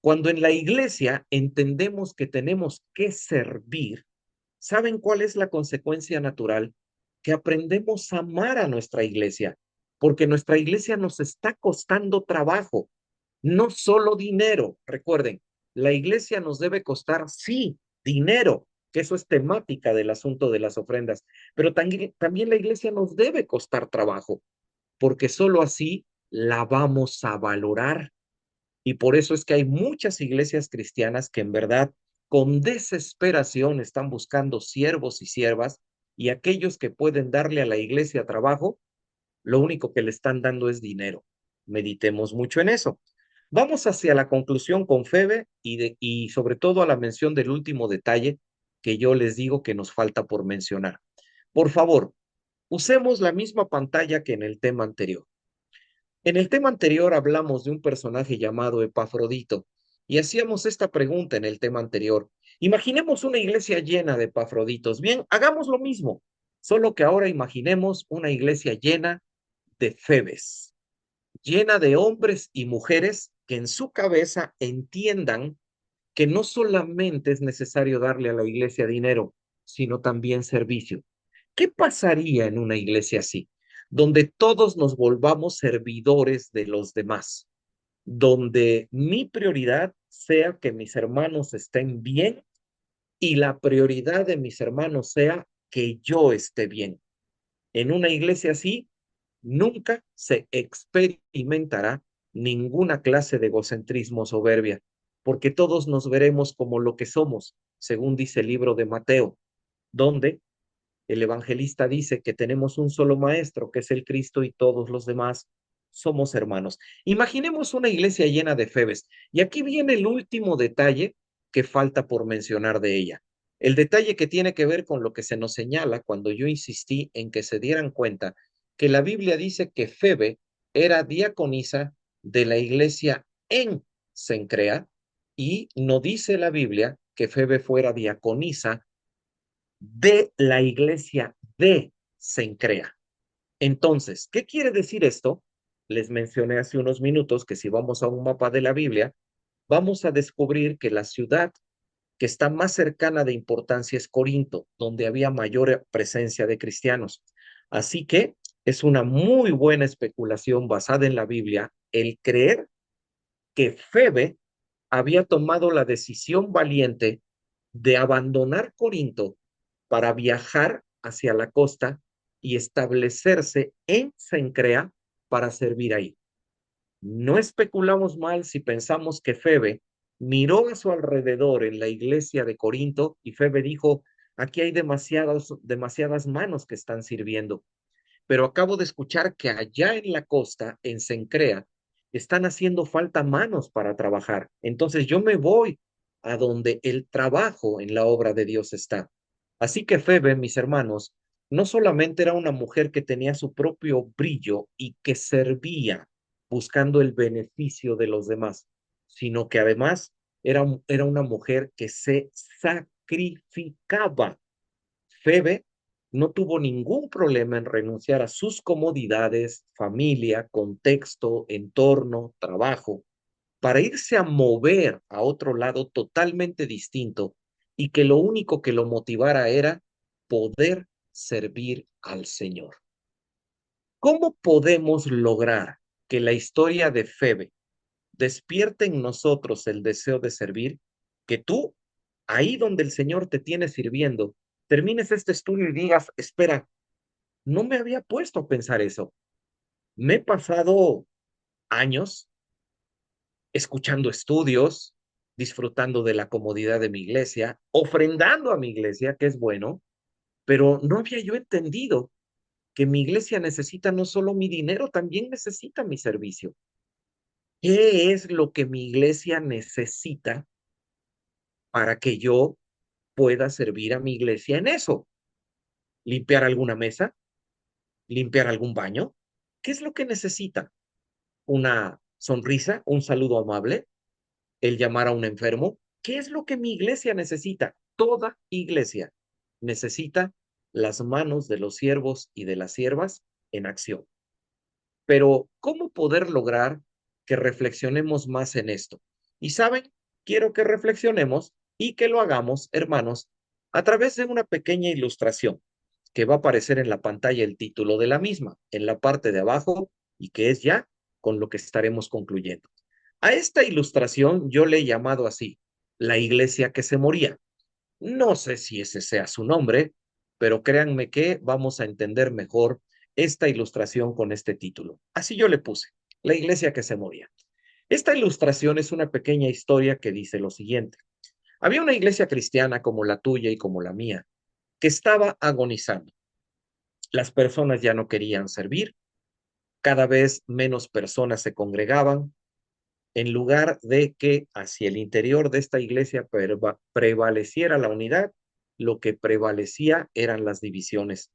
Cuando en la iglesia entendemos que tenemos que servir, ¿saben cuál es la consecuencia natural? Que aprendemos a amar a nuestra iglesia, porque nuestra iglesia nos está costando trabajo, no solo dinero. Recuerden, la iglesia nos debe costar, sí, dinero, que eso es temática del asunto de las ofrendas, pero también la iglesia nos debe costar trabajo, porque solo así la vamos a valorar. Y por eso es que hay muchas iglesias cristianas que en verdad con desesperación están buscando siervos y siervas y aquellos que pueden darle a la iglesia trabajo, lo único que le están dando es dinero. Meditemos mucho en eso. Vamos hacia la conclusión con Febe y sobre todo a la mención del último detalle que yo les digo que nos falta por mencionar. Por favor, usemos la misma pantalla que en el tema anterior. En el tema anterior hablamos de un personaje llamado Epafrodito y hacíamos esta pregunta en el tema anterior. Imaginemos una iglesia llena de Epafroditos. Bien, hagamos lo mismo, solo que ahora imaginemos una iglesia llena de Febes, llena de hombres y mujeres que en su cabeza entiendan que no solamente es necesario darle a la iglesia dinero, sino también servicio. ¿Qué pasaría en una iglesia así? Donde todos nos volvamos servidores de los demás, donde mi prioridad sea que mis hermanos estén bien y la prioridad de mis hermanos sea que yo esté bien. En una iglesia así, nunca se experimentará ninguna clase de egocentrismo o soberbia, porque todos nos veremos como lo que somos, según dice el libro de Mateo, donde el evangelista dice que tenemos un solo maestro, que es el Cristo, y todos los demás somos hermanos. Imaginemos una iglesia llena de Febes. Y aquí viene el último detalle que falta por mencionar de ella. El detalle que tiene que ver con lo que se nos señala cuando yo insistí en que se dieran cuenta que la Biblia dice que Febe era diaconisa de la iglesia en Cencrea y no dice la Biblia que Febe fuera diaconisa de la iglesia de Cencrea. Entonces, ¿qué quiere decir esto? Les mencioné hace unos minutos que si vamos a un mapa de la Biblia, vamos a descubrir que la ciudad que está más cercana de importancia es Corinto, donde había mayor presencia de cristianos. Así que es una muy buena especulación basada en la Biblia el creer que Febe había tomado la decisión valiente de abandonar Corinto para viajar hacia la costa y establecerse en Cencrea para servir ahí. No especulamos mal si pensamos que Febe miró a su alrededor en la iglesia de Corinto y Febe dijo, aquí hay demasiadas manos que están sirviendo, pero acabo de escuchar que allá en la costa, en Cencrea, están haciendo falta manos para trabajar. Entonces yo me voy a donde el trabajo en la obra de Dios está. Así que Febe, mis hermanos, no solamente era una mujer que tenía su propio brillo y que servía buscando el beneficio de los demás, sino que además era una mujer que se sacrificaba. Febe no tuvo ningún problema en renunciar a sus comodidades, familia, contexto, entorno, trabajo, para irse a mover a otro lado totalmente distinto y que lo único que lo motivara era poder servir al Señor. ¿Cómo podemos lograr que la historia de Febe despierte en nosotros el deseo de servir? Que tú, ahí donde el Señor te tiene sirviendo, termines este estudio y digas, espera, no me había puesto a pensar eso. Me he pasado años escuchando estudios, disfrutando de la comodidad de mi iglesia, ofrendando a mi iglesia, que es bueno, pero no había yo entendido que mi iglesia necesita no solo mi dinero, también necesita mi servicio. ¿Qué es lo que mi iglesia necesita para que yo pueda servir a mi iglesia en eso? ¿Limpiar alguna mesa? ¿Limpiar algún baño? ¿Qué es lo que necesita? ¿Una sonrisa? ¿Un saludo amable? ¿El llamar a un enfermo? ¿Qué es lo que mi iglesia necesita? Toda iglesia necesita las manos de los siervos y de las siervas en acción. Pero, ¿cómo poder lograr que reflexionemos más en esto? Y saben, quiero que reflexionemos y que lo hagamos, hermanos, a través de una pequeña ilustración que va a aparecer en la pantalla el título de la misma, en la parte de abajo, y que es ya con lo que estaremos concluyendo. A esta ilustración yo le he llamado así, la iglesia que se moría. No sé si ese sea su nombre, pero créanme que vamos a entender mejor esta ilustración con este título. Así yo le puse, la iglesia que se moría. Esta ilustración es una pequeña historia que dice lo siguiente. Había una iglesia cristiana como la tuya y como la mía, que estaba agonizando. Las personas ya no querían servir, cada vez menos personas se congregaban, en lugar de que hacia el interior de esta iglesia prevaleciera la unidad, lo que prevalecía eran las divisiones.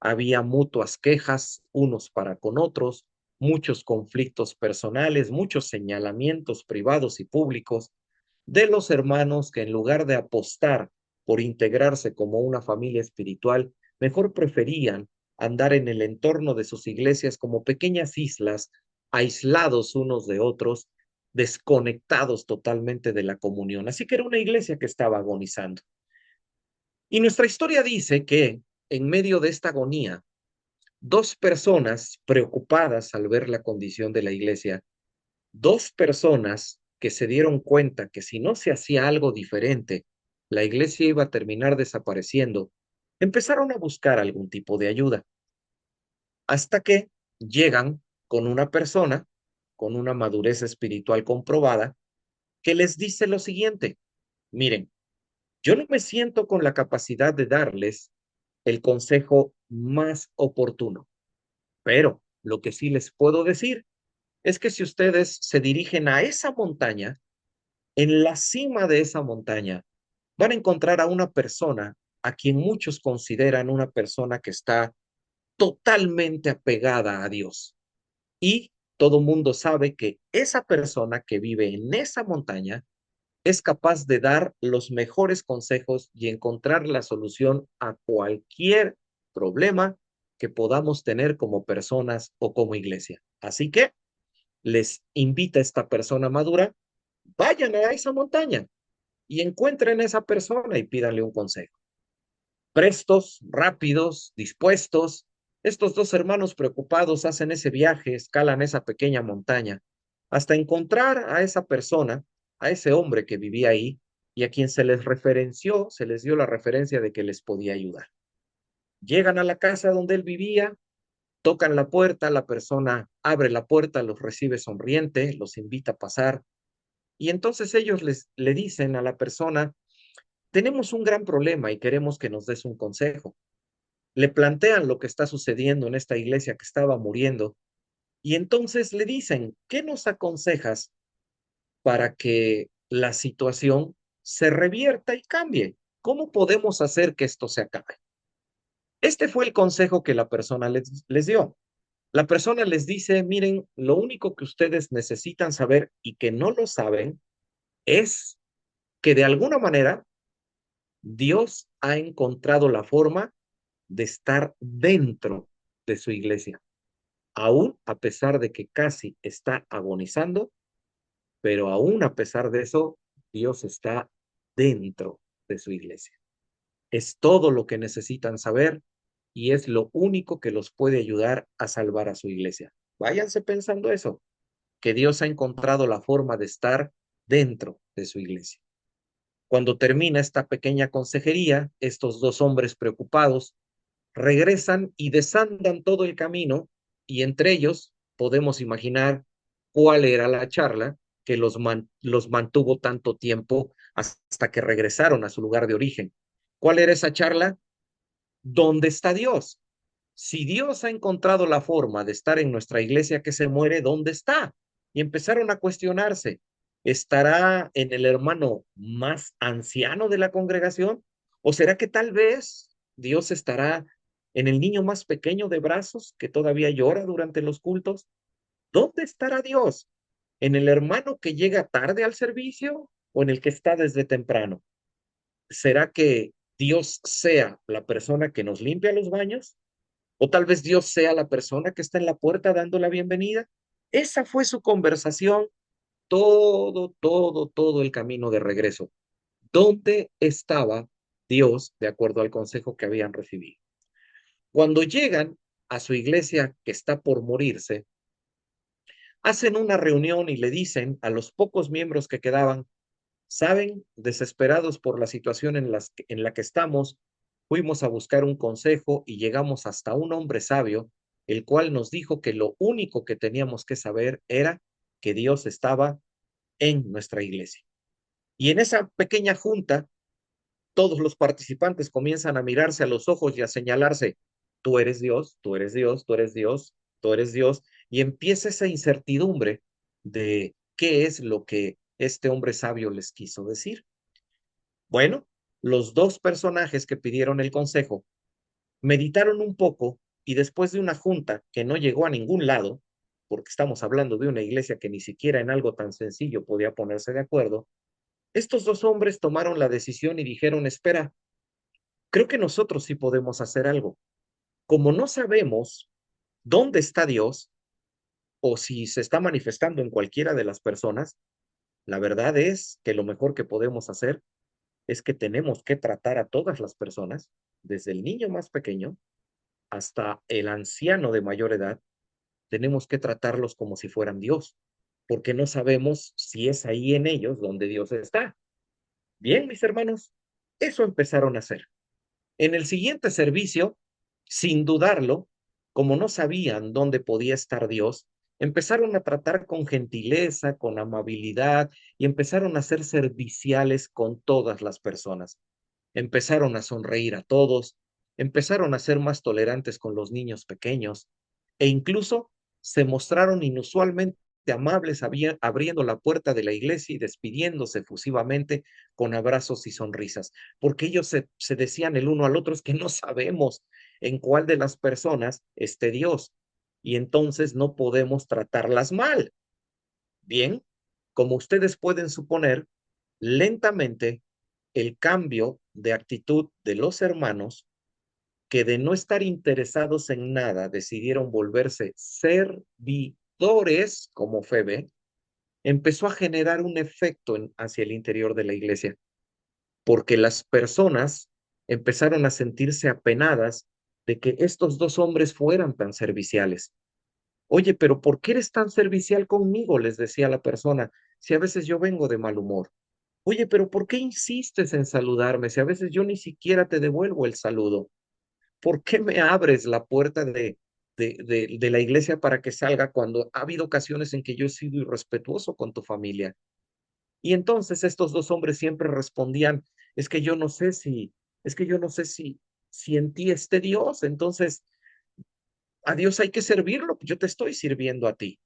Había mutuas quejas unos para con otros, muchos conflictos personales, muchos señalamientos privados y públicos de los hermanos que en lugar de apostar por integrarse como una familia espiritual, mejor preferían andar en el entorno de sus iglesias como pequeñas islas, aislados unos de otros, desconectados totalmente de la comunión. Así que era una iglesia que estaba agonizando. Y nuestra historia dice que en medio de esta agonía, dos personas preocupadas al ver la condición de la iglesia, dos personas que se dieron cuenta que si no se hacía algo diferente, la iglesia iba a terminar desapareciendo, empezaron a buscar algún tipo de ayuda, hasta que llegan con una persona con una madurez espiritual comprobada que les dice lo siguiente, miren, yo no me siento con la capacidad de darles el consejo más oportuno, pero lo que sí les puedo decir es que si ustedes se dirigen a esa montaña, en la cima de esa montaña van a encontrar a una persona a quien muchos consideran una persona que está totalmente apegada a Dios. Y todo mundo sabe que esa persona que vive en esa montaña es capaz de dar los mejores consejos y encontrar la solución a cualquier problema que podamos tener como personas o como iglesia. Así que les invita a esta persona madura, vayan a esa montaña y encuentren a esa persona y pídanle un consejo. Prestos, rápidos, dispuestos, estos dos hermanos preocupados hacen ese viaje, escalan esa pequeña montaña, hasta encontrar a esa persona, a ese hombre que vivía ahí y a quien se les referenció, se les dio la referencia de que les podía ayudar. Llegan a la casa donde él vivía, tocan la puerta, la persona abre la puerta, los recibe sonriente, los invita a pasar y entonces ellos le dicen a la persona, tenemos un gran problema y queremos que nos des un consejo. Le plantean lo que está sucediendo en esta iglesia que estaba muriendo y entonces le dicen, ¿qué nos aconsejas para que la situación se revierta y cambie? ¿Cómo podemos hacer que esto se acabe? Este fue el consejo que la persona les dio. La persona les dice, miren, lo único que ustedes necesitan saber y que no lo saben es que de alguna manera Dios ha encontrado la forma de estar dentro de su iglesia, aún a pesar de que casi está agonizando, pero aún a pesar de eso, Dios está dentro de su iglesia. Es todo lo que necesitan saber y es lo único que los puede ayudar a salvar a su iglesia. Váyanse pensando eso, que Dios ha encontrado la forma de estar dentro de su iglesia. Cuando termina esta pequeña consejería, estos dos hombres preocupados regresan y desandan todo el camino y entre ellos podemos imaginar cuál era la charla que los mantuvo tanto tiempo hasta que regresaron a su lugar de origen. ¿Cuál era esa charla? ¿Dónde está Dios? Si Dios ha encontrado la forma de estar en nuestra iglesia que se muere, ¿dónde está? Y empezaron a cuestionarse, ¿estará en el hermano más anciano de la congregación? ¿O será que tal vez Dios estará en el niño más pequeño de brazos que todavía llora durante los cultos? ¿Dónde estará Dios? ¿En el hermano que llega tarde al servicio o en el que está desde temprano? ¿Será que Dios sea la persona que nos limpia los baños? O tal vez Dios sea la persona que está en la puerta dando la bienvenida. Esa fue su conversación todo el camino de regreso. ¿Dónde estaba Dios de acuerdo al consejo que habían recibido? Cuando llegan a su iglesia que está por morirse, hacen una reunión y le dicen a los pocos miembros que quedaban, saben, desesperados por la situación en la que estamos, fuimos a buscar un consejo y llegamos hasta un hombre sabio, el cual nos dijo que lo único que teníamos que saber era que Dios estaba en nuestra iglesia. Y en esa pequeña junta, todos los participantes comienzan a mirarse a los ojos y a señalarse, tú eres Dios, tú eres Dios, tú eres Dios, tú eres Dios, y empieza esa incertidumbre de qué es lo que este hombre sabio les quiso decir. Bueno, los dos personajes que pidieron el consejo meditaron un poco y después de una junta que no llegó a ningún lado, porque estamos hablando de una iglesia que ni siquiera en algo tan sencillo podía ponerse de acuerdo, estos dos hombres tomaron la decisión y dijeron, espera, creo que nosotros sí podemos hacer algo. Como no sabemos dónde está Dios o si se está manifestando en cualquiera de las personas, la verdad es que lo mejor que podemos hacer es que tenemos que tratar a todas las personas, desde el niño más pequeño hasta el anciano de mayor edad, tenemos que tratarlos como si fueran Dios, porque no sabemos si es ahí en ellos donde Dios está. Bien, mis hermanos, eso empezaron a hacer. En el siguiente servicio, sin dudarlo, como no sabían dónde podía estar Dios, empezaron a tratar con gentileza, con amabilidad y empezaron a ser serviciales con todas las personas. Empezaron a sonreír a todos, empezaron a ser más tolerantes con los niños pequeños e incluso se mostraron inusualmente amables abriendo la puerta de la iglesia y despidiéndose efusivamente con abrazos y sonrisas, porque ellos se decían el uno al otro, es que no sabemos en cuál de las personas esté Dios. y entonces no podemos tratarlas mal. Bien, como ustedes pueden suponer, lentamente el cambio de actitud de los hermanos, que de no estar interesados en nada decidieron volverse servidores como Febe, empezó a generar un efecto hacia el interior de la iglesia, porque las personas empezaron a sentirse apenadas de que estos dos hombres fueran tan serviciales. Oye, pero ¿por qué eres tan servicial conmigo? Les decía la persona, si a veces yo vengo de mal humor. Oye, pero ¿por qué insistes en saludarme si a veces yo ni siquiera te devuelvo el saludo? ¿Por qué me abres la puerta de la iglesia para que salga cuando ha habido ocasiones en que yo he sido irrespetuoso con tu familia? Y entonces estos dos hombres siempre respondían, es que yo no sé si, es que yo no sé si en ti esté Dios, entonces a Dios hay que servirlo, yo te estoy sirviendo a ti.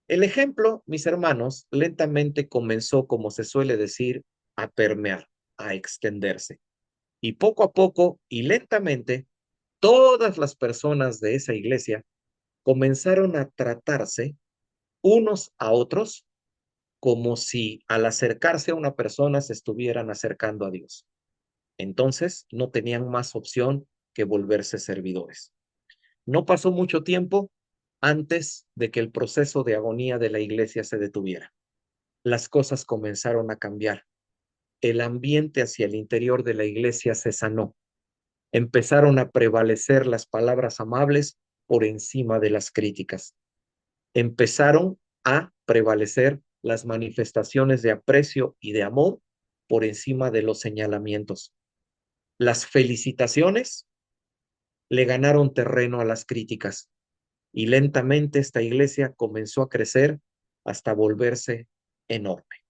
El ejemplo, mis hermanos, lentamente comenzó, como se suele decir, a permear, a extenderse. Y poco a poco y lentamente, todas las personas de esa iglesia comenzaron a tratarse unos a otros como si al acercarse a una persona se estuvieran acercando a Dios. Entonces no tenían más opción que volverse servidores. No pasó mucho tiempo antes de que el proceso de agonía de la iglesia se detuviera. Las cosas comenzaron a cambiar. El ambiente hacia el interior de la iglesia se sanó. Empezaron a prevalecer las palabras amables por encima de las críticas. Empezaron a prevalecer las manifestaciones de aprecio y de amor por encima de los señalamientos. Las felicitaciones le ganaron terreno a las críticas y lentamente esta iglesia comenzó a crecer hasta volverse enorme.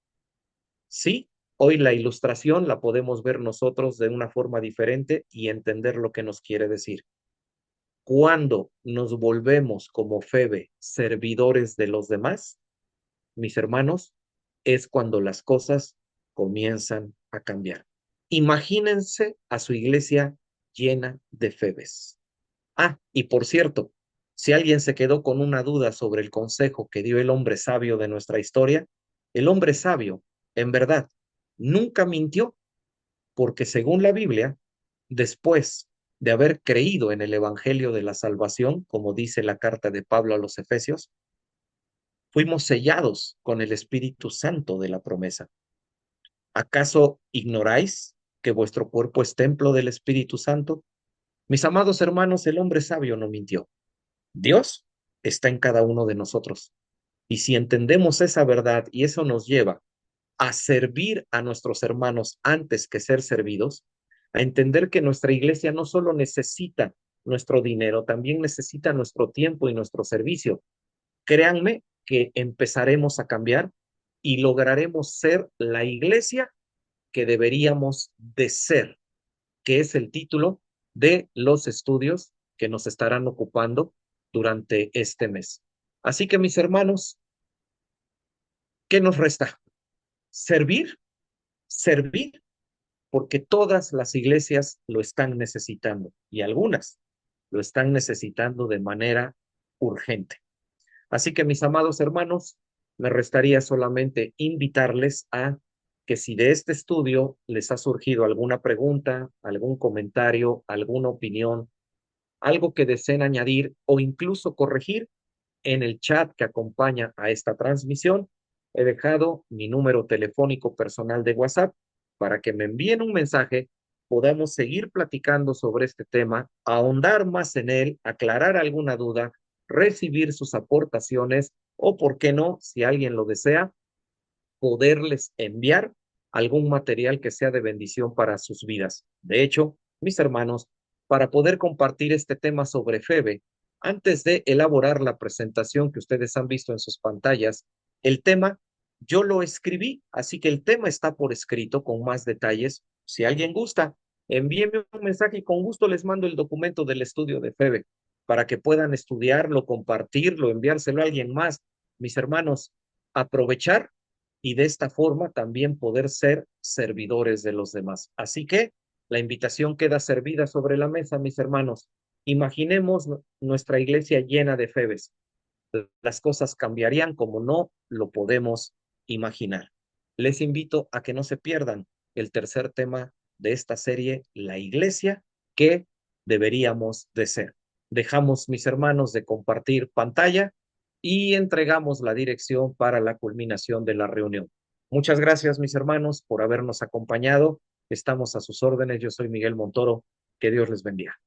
Sí, hoy la ilustración la podemos ver nosotros de una forma diferente y entender lo que nos quiere decir. Cuando nos volvemos como Febe servidores de los demás, mis hermanos, es cuando las cosas comienzan a cambiar. Imagínense a su iglesia llena de Febes. Ah, y por cierto, si alguien se quedó con una duda sobre el consejo que dio el hombre sabio de nuestra historia, el hombre sabio, en verdad, nunca mintió, porque según la Biblia, después de haber creído en el Evangelio de la Salvación, como dice la carta de Pablo a los Efesios, fuimos sellados con el Espíritu Santo de la promesa. ¿Acaso ignoráis que vuestro cuerpo es templo del Espíritu Santo? Mis amados hermanos, el hombre sabio no mintió. Dios está en cada uno de nosotros. Y si entendemos esa verdad y eso nos lleva a servir a nuestros hermanos antes que ser servidos, a entender que nuestra iglesia no solo necesita nuestro dinero, también necesita nuestro tiempo y nuestro servicio. Créanme que empezaremos a cambiar y lograremos ser la iglesia que deberíamos de ser, que es el título de los estudios que nos estarán ocupando durante este mes. Así que mis hermanos, ¿qué nos resta? Servir, servir, porque todas las iglesias lo están necesitando y algunas lo están necesitando de manera urgente. Así que mis amados hermanos, me restaría solamente invitarles a que si de este estudio les ha surgido alguna pregunta, algún comentario, alguna opinión, algo que deseen añadir o incluso corregir, en el chat que acompaña a esta transmisión, he dejado mi número telefónico personal de WhatsApp para que me envíen un mensaje, podamos seguir platicando sobre este tema, ahondar más en él, aclarar alguna duda, recibir sus aportaciones o, por qué no, si alguien lo desea, poderles enviar algún material que sea de bendición para sus vidas. De hecho, mis hermanos, para poder compartir este tema sobre Febe, antes de elaborar la presentación que ustedes han visto en sus pantallas, el tema yo lo escribí, así que el tema está por escrito con más detalles. Si alguien gusta, envíenme un mensaje y con gusto les mando el documento del estudio de Febe para que puedan estudiarlo, compartirlo, enviárselo a alguien más. Mis hermanos, aprovechar y de esta forma también poder ser servidores de los demás. Así que la invitación queda servida sobre la mesa, mis hermanos. Imaginemos nuestra iglesia llena de Febes. Las cosas cambiarían como no lo podemos imaginar. Les invito a que no se pierdan el tercer tema de esta serie, la iglesia que deberíamos de ser. Dejamos, mis hermanos, de compartir pantalla y entregamos la dirección para la culminación de la reunión. Muchas gracias, mis hermanos, por habernos acompañado. Estamos a sus órdenes. Yo soy Miguel Montoro. Que Dios les bendiga.